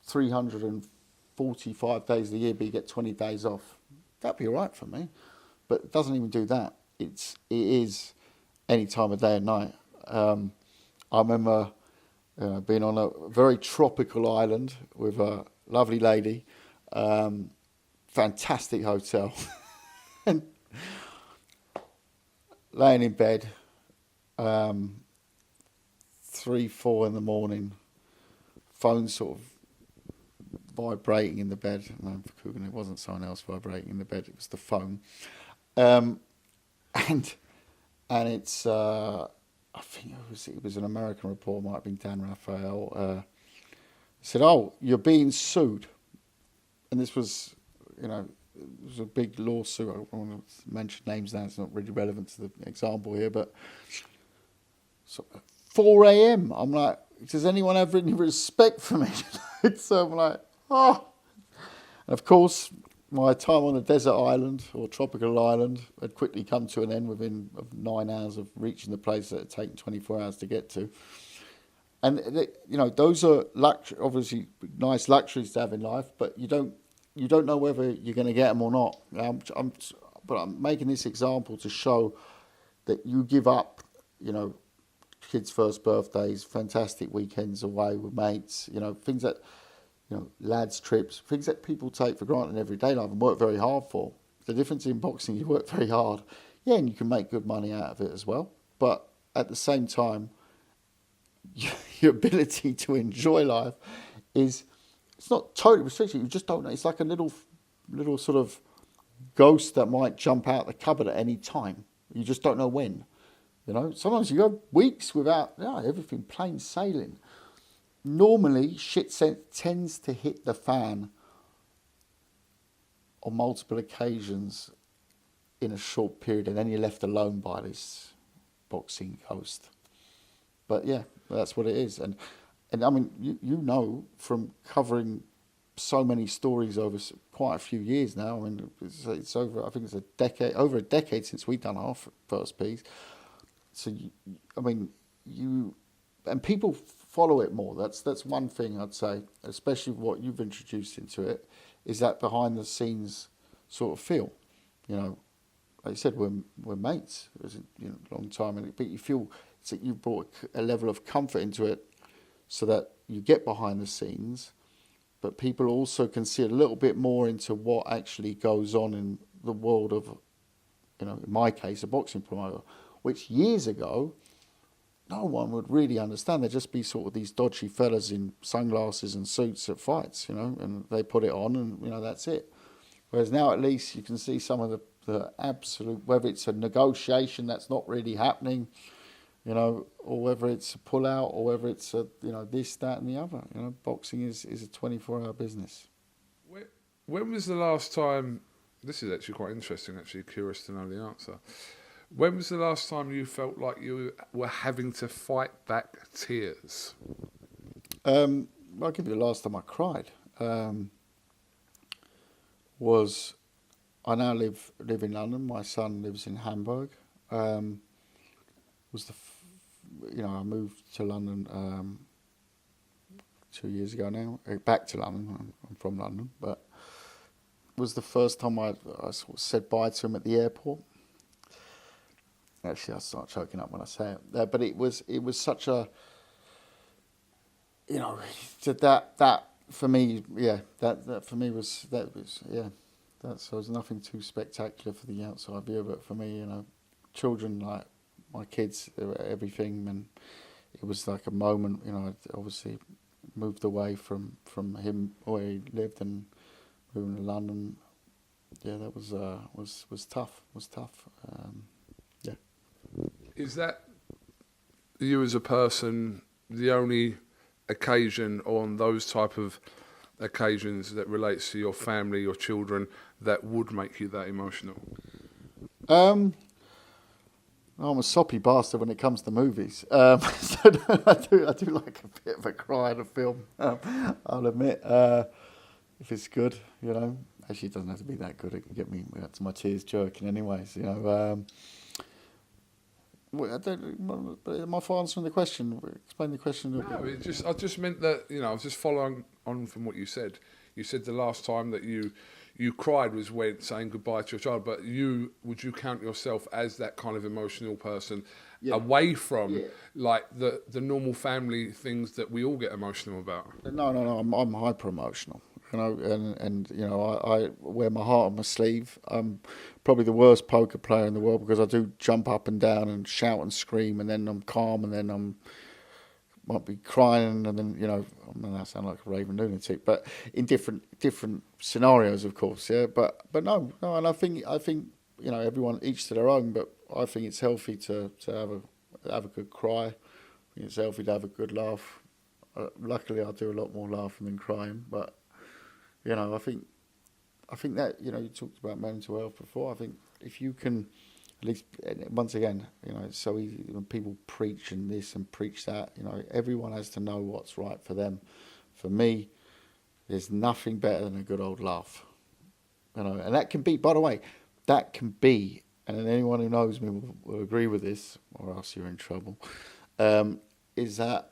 345 days a year, but you get 20 days off. That'd be all right for me, but it doesn't even do that. It is any time of day and night. I remember being on a very tropical island with a lovely lady, fantastic hotel, and laying in bed, 3, 4 in the morning, phone sort of vibrating in the bed. No, it wasn't someone else vibrating in the bed, it was the phone. And it's, I think it was an American report, might have been Dan Raphael, said, "Oh, you're being sued." And this was, was a big lawsuit. I don't want to mention names now. It's not really relevant to the example here, but so 4 a.m. I'm like, does anyone have any respect for me? So I'm like, oh. And of course, my time on a desert island or tropical island had quickly come to an end within 9 hours of reaching the place that had taken 24 hours to get to. And those are obviously nice luxuries to have in life, but you don't know whether you're going to get them or not. But I'm making this example to show that you give up, kids' first birthdays, fantastic weekends away with mates, things that, lads' trips, things that people take for granted in everyday life and work very hard for. The difference in boxing, you work very hard, and you can make good money out of it as well. But at the same time, your ability to enjoy life it's not totally restricted. You just don't know. It's like a little sort of ghost that might jump out the cupboard at any time. You just don't know when. Sometimes you go weeks without everything plain sailing. Normally, shit tends to hit the fan on multiple occasions in a short period, and then you're left alone by this boxing ghost. But yeah, that's what it is. And I mean, you know from covering so many stories over quite a few years now. I mean, it's over. I think it's over a decade since we've done our first piece. So and people follow it more. That's one thing I'd say, especially what you've introduced into it, is that behind the scenes sort of feel. Like you said, we're mates. It was a long time, but you feel that you brought a level of comfort into it, so that you get behind the scenes, but people also can see a little bit more into what actually goes on in the world of, in my case, a boxing promoter, which years ago, no one would really understand. There'd just be sort of these dodgy fellas in sunglasses and suits at fights, and they put it on and, that's it. Whereas now at least you can see some of the absolute, whether it's a negotiation that's not really happening, or whether it's a pull-out, or whether it's a, this, that, and the other. Boxing is a 24-hour business. When was the last time? This is actually quite interesting. Actually, curious to know the answer. When was the last time you felt like you were having to fight back tears? I'll give you the last time I cried. Was I now live in London. My son lives in Hamburg. Was I moved to London 2 years ago now. Back to London. I'm from London, but it was the first time I sort of said bye to him at the airport. Actually, I start choking up when I say it. But it was such a, that for me, that for me was so it was nothing too spectacular for the outside viewer, but for me, children, like my kids, they were everything, and it was like a moment. I obviously moved away from him where he lived and moving to London. Yeah, that was tough. Yeah. Is that you as a person the only occasion on those type of occasions that relates to your family, your children, that would make you that emotional? I'm a soppy bastard when it comes to movies. So I do like a bit of a cry in a film. I'll admit, if it's good, Actually, it doesn't have to be that good. It can get me to my tears jerking, anyways. Am I answering the question? Explain the question. No, I just meant that, I was just following on from what you said. You said the last time that you cried was when saying goodbye to your child, but would you count yourself as that kind of emotional person away from like the normal family things that we all get emotional about? No, I'm hyper emotional. I wear my heart on my sleeve. I'm probably the worst poker player in the world because I do jump up and down and shout and scream, and then I'm calm, and then might be crying, and then I sound like a raving lunatic, but in different scenarios, of course. Yeah, but no, and I think everyone each to their own. But I think it's healthy to have a good cry. I think it's healthy to have a good laugh. Luckily, I do a lot more laughing than crying, but. I think I think that, you talked about mental health before. I think if you can, at least, once again, it's so easy when people preach and this and preach that. Everyone has to know what's right for them. For me, there's nothing better than a good old laugh. And that can be, by the way, and anyone who knows me will agree with this, or else you're in trouble, is that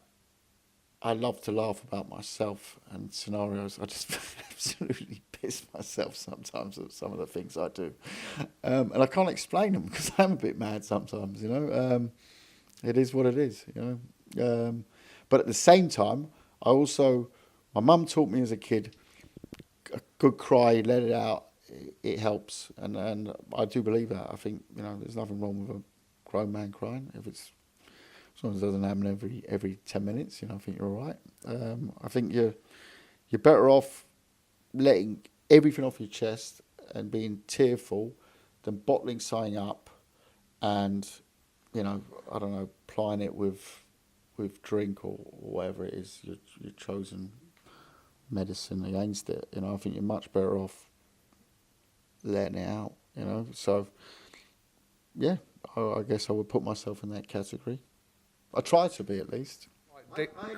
I love to laugh about myself and scenarios. I just absolutely piss myself sometimes at some of the things I do. And I can't explain them because I'm a bit mad sometimes, It is what it is, But at the same time, my mum taught me as a kid, a good cry, let it out, it helps. And I do believe that. I think, there's nothing wrong with a grown man crying. As long as it doesn't happen every 10 minutes, I think you're all right. I think you're better off letting everything off your chest and being tearful than bottling something up and, I don't know, plying it with drink or whatever it is, your chosen medicine against it. I think you're much better off letting it out, So, yeah, I guess I would put myself in that category. I try to be, at least.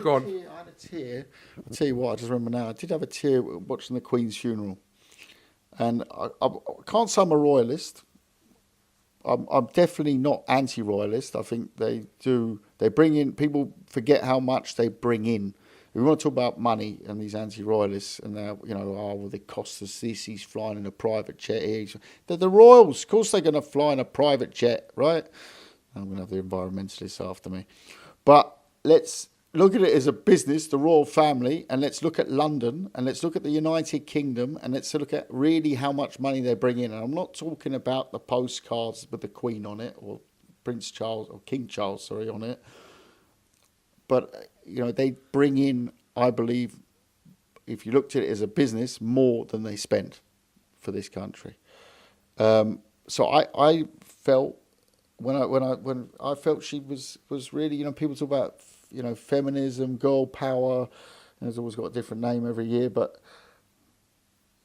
Go on. I had a tear. I'll tell you what, I just remember now. I did have a tear watching the Queen's funeral. And I can't say I'm a royalist. I'm definitely not anti-royalist. I think they bring in, people forget how much they bring in. We want to talk about money and these anti-royalists and they cost us this, he's flying in a private jet here. They're the royals, of course they're going to fly in a private jet, right? I'm going to have the environmentalists after me. But let's look at it as a business, the royal family, and let's look at London, and let's look at the United Kingdom, and let's look at really how much money they bring in. And I'm not talking about the postcards with the Queen on it, or Prince Charles, or King Charles, on it. But, they bring in, I believe, if you looked at it as a business, more than they spend for this country. So I felt, when I felt she was really, people talk about, feminism, girl power, and it's always got a different name every year, but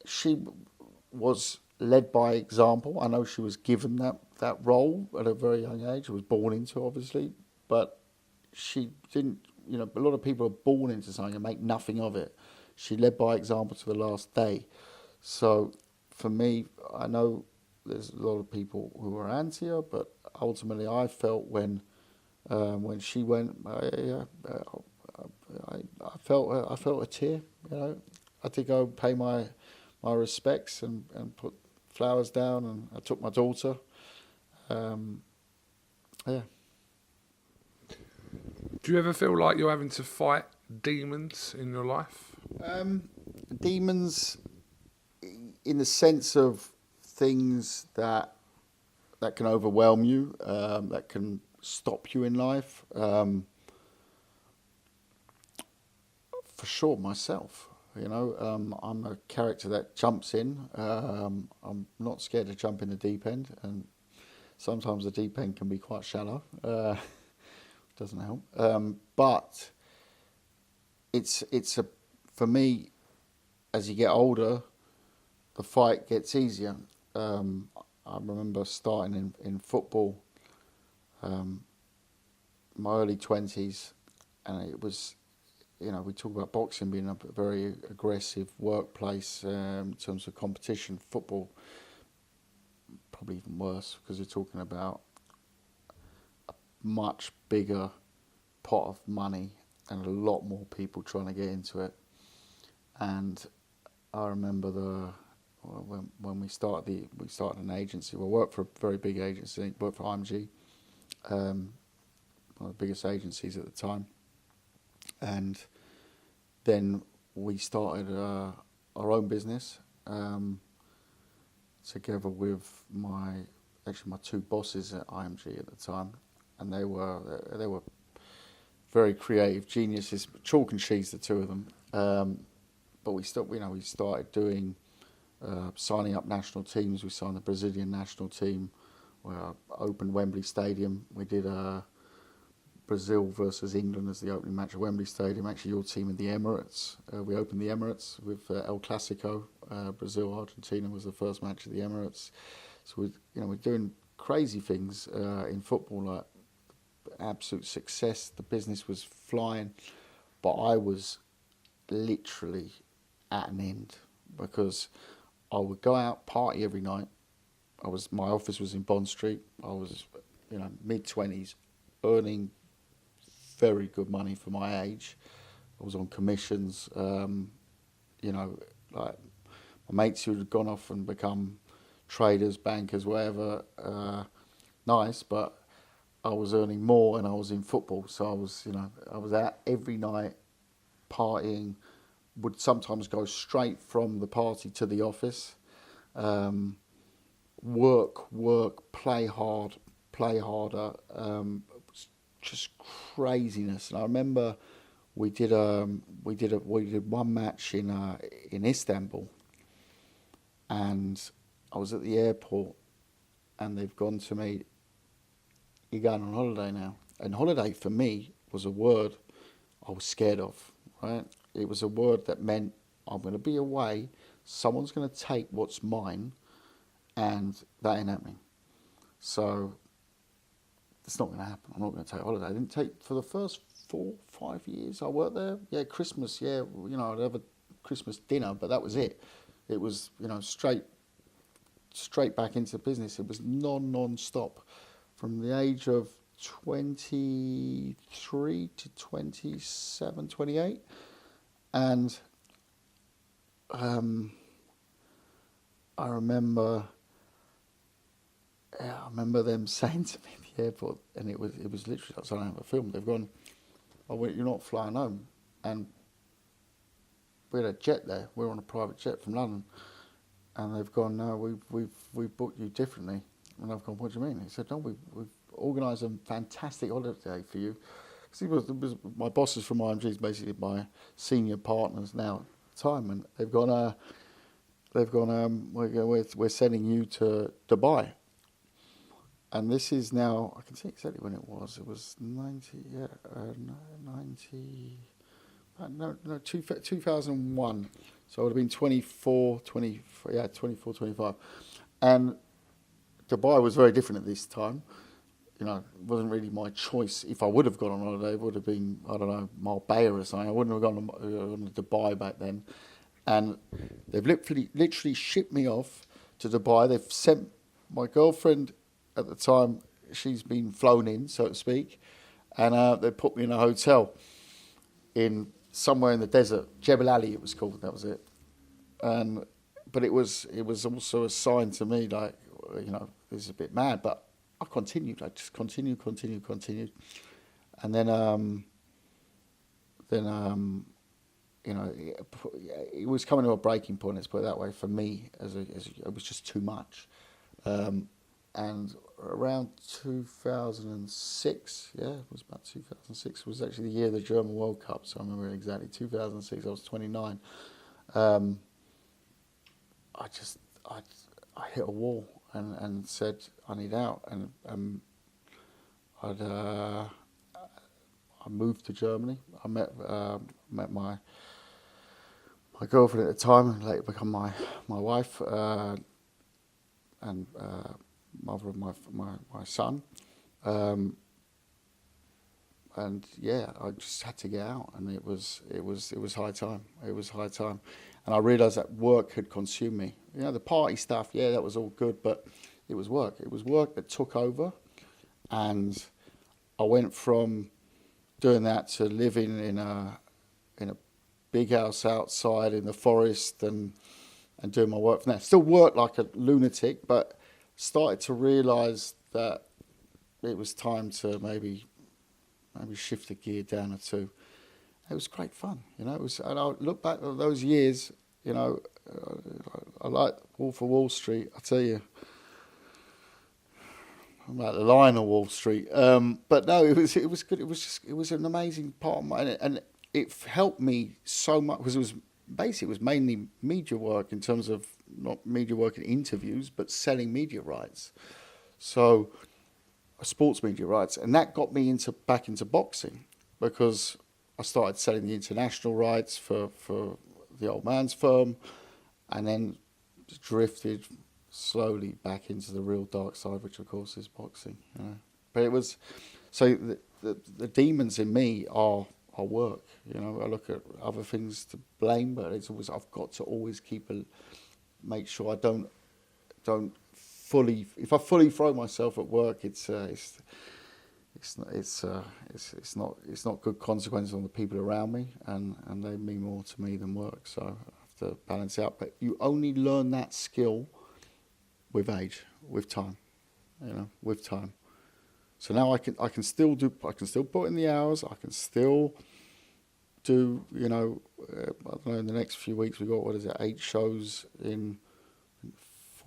she was led by example. I know she was given that role at a very young age. She was born into, obviously, but she didn't, a lot of people are born into something and make nothing of it. She led by example to the last day. So for me, I know there's a lot of people who are anti her, but ultimately I felt when she went, I felt a tear. I had to go pay my respects and put flowers down, and I took my daughter. Yeah. Do you ever feel like you're having to fight demons in your life? Demons, in the sense of things that can overwhelm you, that can stop you in life. For sure, myself. I'm a character that jumps in. I'm not scared to jump in the deep end, and sometimes the deep end can be quite shallow. Doesn't help. But it's for me, as you get older, the fight gets easier. I remember starting in football, my early 20s, and it was, we talk about boxing being a very aggressive workplace in terms of competition. Football, probably even worse, because you're talking about a much bigger pot of money and a lot more people trying to get into it. And I remember when we started an agency. We worked for a very big agency. Worked for IMG, one of the biggest agencies at the time. And then we started our own business together with my two bosses at IMG at the time, and they were very creative geniuses, chalk and cheese, the two of them. But we started doing signing up national teams. We signed the Brazilian national team. We opened Wembley Stadium. We did Brazil versus England as the opening match at Wembley Stadium. Actually, your team in the Emirates. We opened the Emirates with El Clasico. Brazil-Argentina was the first match at the Emirates. So we're doing crazy things in football, like absolute success. The business was flying, but I was literally at an end because I would go out, party every night. My office was in Bond Street. I was, mid-20s, earning very good money for my age. I was on commissions, like my mates who had gone off and become traders, bankers, whatever, nice, but I was earning more and I was in football. So I was out every night partying, would sometimes go straight from the party to the office. Work, play hard, play harder. Just craziness. And I remember we did one match in Istanbul, and I was at the airport, and they've gone to me, "You're going on holiday now." And holiday for me was a word I was scared of. Right? It was a word that meant I'm going to be away. Someone's going to take what's mine, and that ain't happening. So it's not going to happen. I'm not going to take a holiday. I didn't take for the first 4-5 years I worked there. Yeah, Christmas. Yeah, I'd have a Christmas dinner, but that was it. It was straight back into business. It was non-stop from the age of 23 to 27, 28, and I remember them saying to me at the airport, and it was literally like something out of a film. They've gone, "Oh, you're not flying home," and we had a jet there. We were on a private jet from London, and they've gone, "No, we've booked you differently." And I've gone, "What do you mean?" He said, "No, we've organised a fantastic holiday for you." Because my bosses from IMG, basically my senior partners now at the time, and they've gone, we're sending you to Dubai. And this is now, I can see exactly when it was. It was 2001. So I would have been 24, 25. And Dubai was very different at this time. It wasn't really my choice. If I would have gone on holiday, it would have been, I don't know, Marbella or something. I wouldn't have gone to Dubai back then. And they've literally shipped me off to Dubai. They've sent my girlfriend at the time, she's been flown in, so to speak, and they put me in a hotel in somewhere in the desert. Jebel Ali it was called, that was it. But it was also a sign to me, like, this is a bit mad, but I continued. I just continued. And then it was coming to a breaking point, let's put it that way, for me, it was just too much. And around 2006, it was about 2006, was actually the year of the German World Cup, so I remember exactly, 2006, I was 29. I hit a wall and said, I need out, and I moved to Germany. I met my girlfriend at the time, and later become my wife, and mother of my son, and I just had to get out, and it was high time. It was high time, and I realised that work had consumed me. The party stuff, that was all good, but it was work. It was work that took over, and I went from doing that to living in a big house outside in the forest and doing my work from there. Still worked like a lunatic, but started to realise that it was time to maybe shift a gear down or two. It was great fun, It was, and I look back at those years, I like Wolf of Wall Street. I tell you, I'm like the Lion of Wall Street. But no, it was good. It was an amazing part of my, and it helped me so much because it was mainly media work in terms of not media work in interviews, but selling media rights. So sports media rights, and that got me back into boxing because I started selling the international rights for the old man's firm, and then drifted slowly back into the real dark side, which of course is boxing. You know? But it was so the demons in me are work. You know, I look at other things to blame, but it's always I've got to always make sure I don't fully. If I fully throw myself at work, it's not good consequences on the people around me, and they mean more to me than work. So I have to balance out. But you only learn that skill with age, with time, you know, with time. So now I can still put in the hours. I can still do, you know, I don't know. In the next few weeks, we got 8 shows in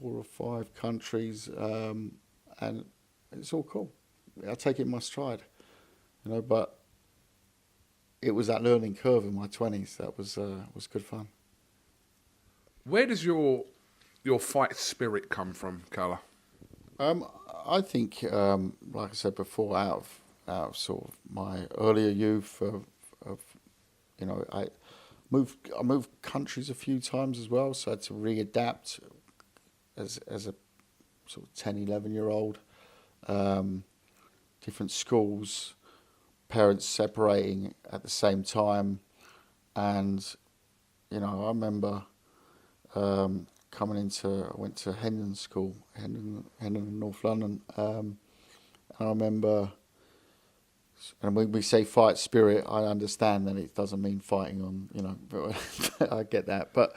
4 or 5 countries, and it's all cool. I take it in my stride, you know. But it was that learning curve in my 20s that was good fun. Where does your fight spirit come from, Kalle? I think, like I said before, out of sort of my earlier youth, of you know, I moved countries a few times as well, so I had to readapt as a sort of 10, 11-year-old. Different schools, parents separating at the same time, and you know, I remember I went to Hendon School, Hendon in North London, and I remember, and when we say fight spirit, I understand that it doesn't mean fighting on, you know, but I get that, but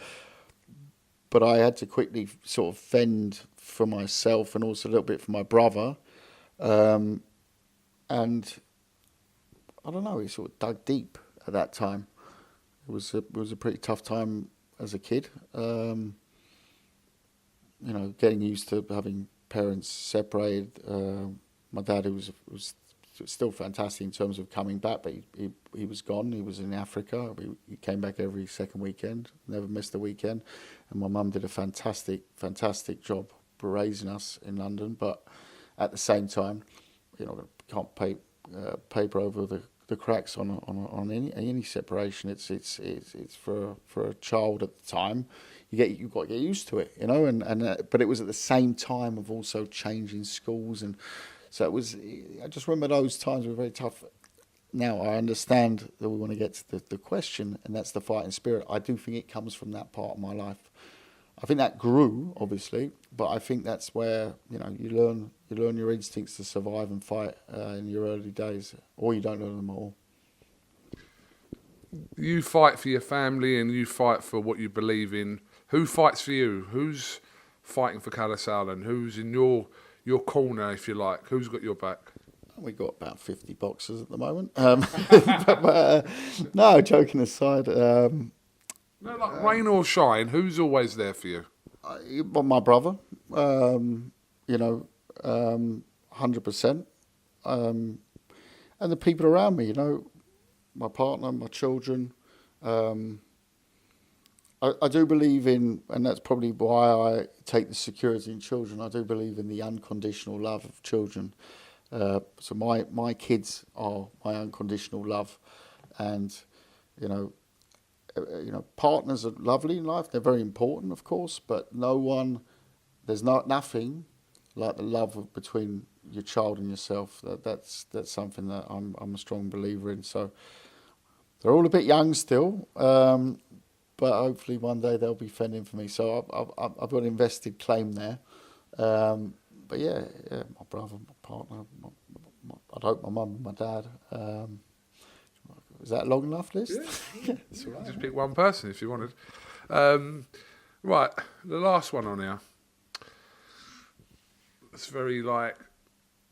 I had to quickly sort of fend for myself and also a little bit for my brother, and I don't know, he sort of dug deep at that time. It was a pretty tough time as a kid. You know, getting used to having parents separated. My dad, who was still fantastic in terms of coming back, but he was gone. He was in Africa. He came back every second weekend, never missed a weekend. And my mum did a fantastic job raising us in London. But at the same time, you know, can't paper over the cracks on any separation. It's for a child at the time. You've got to get used to it, you know. But it was at the same time of also changing schools, and so it was. I just remember those times were very tough. Now I understand that we want to get to the question, and that's the fighting spirit. I do think it comes from that part of my life. I think that grew, obviously, but I think that's where, you know, you learn your instincts to survive and fight in your early days, or you don't learn them at all. You fight for your family and you fight for what you believe in. Who fights for you? Who's fighting for Kalle Sauerland? Who's in your corner, if you like? Who's got your back? We've got about 50 boxers at the moment. No, joking aside. No, like rain or shine, who's always there for you? My brother, you know, 100%. And the people around me, you know, my partner, my children. I do believe in, and that's probably why I take the security in children, I do believe in the unconditional love of children. So my kids are my unconditional love. And, you know, partners are lovely in life. They're very important, of course, but there's nothing like the love between your child and yourself. That's something that I'm a strong believer in. So they're all a bit young still, but hopefully one day they'll be fending for me. So I've got an invested claim there. But yeah, my brother, my partner, I'd hope my mum and my dad. Is that a long enough list? Yeah. That's all right. Just pick one person if you wanted. Right, the last one on here. It's very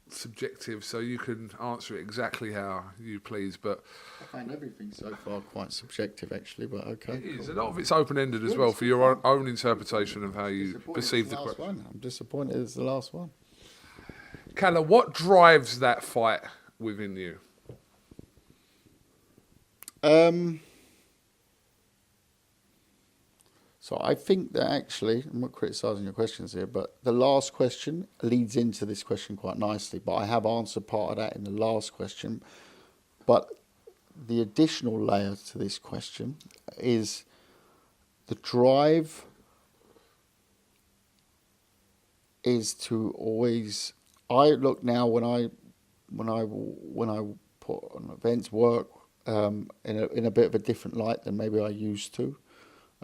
subjective, so you can answer it exactly how you please. But I find everything so far quite subjective, actually. But okay, it is. A lot of it's open-ended as well for your own interpretation of how you perceive the question. I'm disappointed it's the last one. Kalle, what drives that fight within you? So I think that actually, I'm not criticising your questions here, but the last question leads into this question quite nicely. But I have answered part of that in the last question. But the additional layer to this question is the drive is to always. I look now when I put on events work in a bit of a different light than maybe I used to.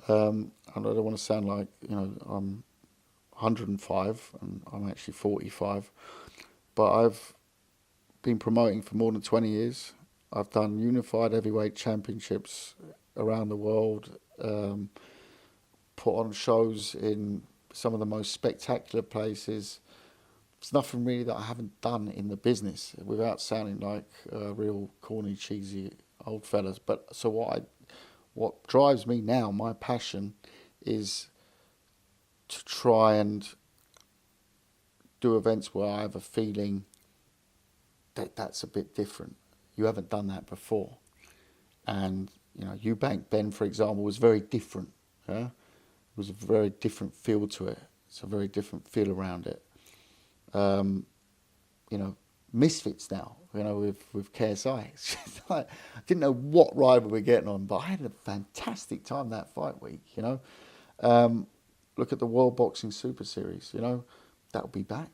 And I don't want to sound like, I'm 105 and I'm actually 45, but I've been promoting for more than 20 years. I've done unified heavyweight championships around the world, put on shows in some of the most spectacular places. There's nothing really that I haven't done in the business without sounding like real corny, cheesy old fellas. But so what drives me now, my passion, is to try and do events where I have a feeling that that's a bit different. You haven't done that before. And, Eubank Ben, for example, was very different. Yeah? It was a very different feel to it. It's a very different feel around it. Misfits now, with KSI. It's just like, I didn't know what ride we were getting on, but I had a fantastic time that fight week, Look at the World Boxing Super Series, that'll be back.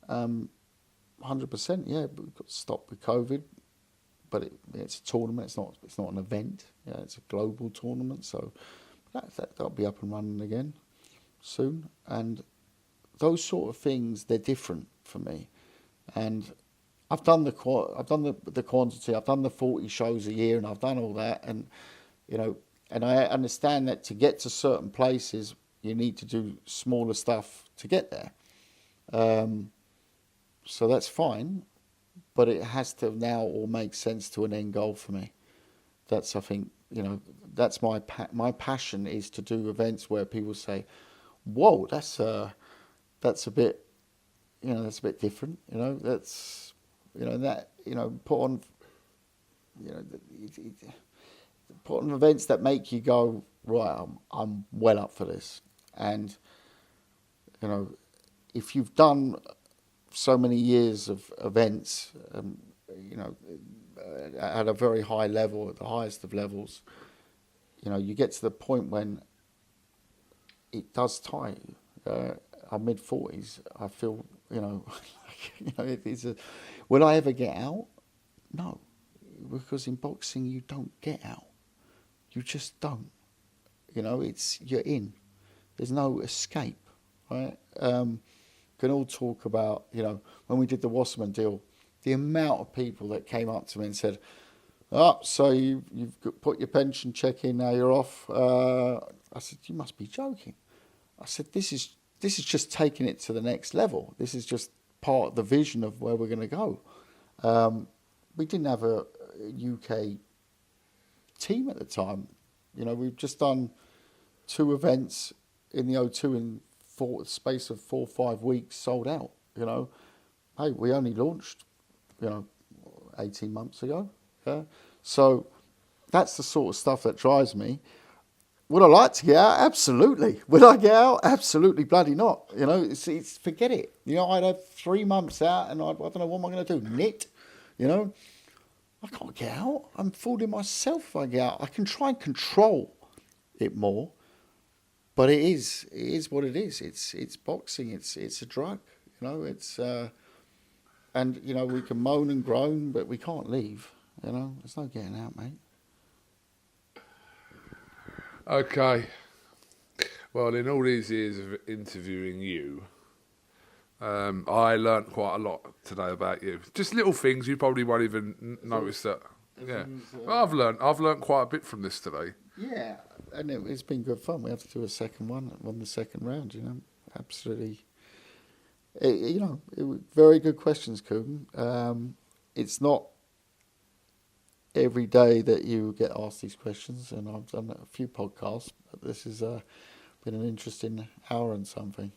100%, yeah, but we got stopped with COVID, but it's a tournament, it's not an event, it's a global tournament, so that'll be up and running again soon. And those sort of things, they're different for me. And I've done the quantity. I've done the 40 shows a year, and I've done all that. And and I understand that to get to certain places, you need to do smaller stuff to get there. So that's fine, but it has to now all make sense to an end goal for me. That's, I think, that's my passion, is to do events where people say, "Whoa, that's a bit." That's a bit different. That's, put on, put on events that make you go, right, I'm well up for this. And, if you've done so many years of events, at a very high level, at the highest of levels, you get to the point when it does tire you. I'm mid-40s. I feel, will I ever get out? No, because in boxing you don't get out. You just don't. You're in. There's no escape, right? Can all talk about, when we did the Wasserman deal, the amount of people that came up to me and said, "Oh, so you've put your pension check in, now you're off." I said, "You must be joking." I said, This is just taking it to the next level. This is just part of the vision of where we're going to go. We didn't have a UK team at the time. We've just done 2 events in the O2 in space of 4 or 5 weeks, sold out. Hey, we only launched, 18 months ago. Yeah? So that's the sort of stuff that drives me. Would I like to get out? Absolutely. Would I get out? Absolutely bloody not. It's forget it. I'd have 3 months out, and I don't know what am I going to do. Knit. I can't get out. I'm fooling myself if I get out. I can try and control it more, but it is what it is. It's boxing. It's a drug. And we can moan and groan, but we can't leave. There's no getting out, mate. Okay. Well, in all these years of interviewing you, I learnt quite a lot today about you. Just little things you probably won't even notice that. Yeah, I've learnt quite a bit from this today. Yeah, and it's been good fun. We have to do a second one on the second round. Absolutely. Very good questions, Coogan. It's not every day that you get asked these questions, and I've done a few podcasts, but this has been an interesting hour and something.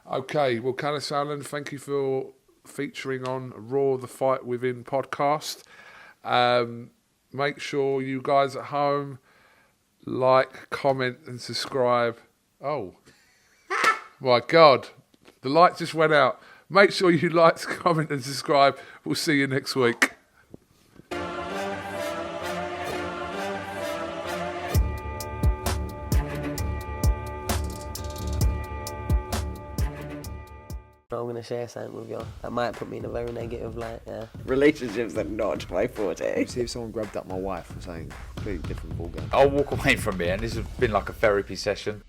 Okay, well, Kalle Sauerland, thank you for featuring on Raw the Fight Within podcast. Make sure you guys at home like, comment, and subscribe. Oh, my God. The light just went out. Make sure you like, comment, and subscribe. We'll see you next week. I'm gonna share something with you. That might put me in a very negative light. Yeah. Relationships are not my forte. See if someone grabbed up my wife or something completely different ballgame. I'll walk away from here, and this has been like a therapy session.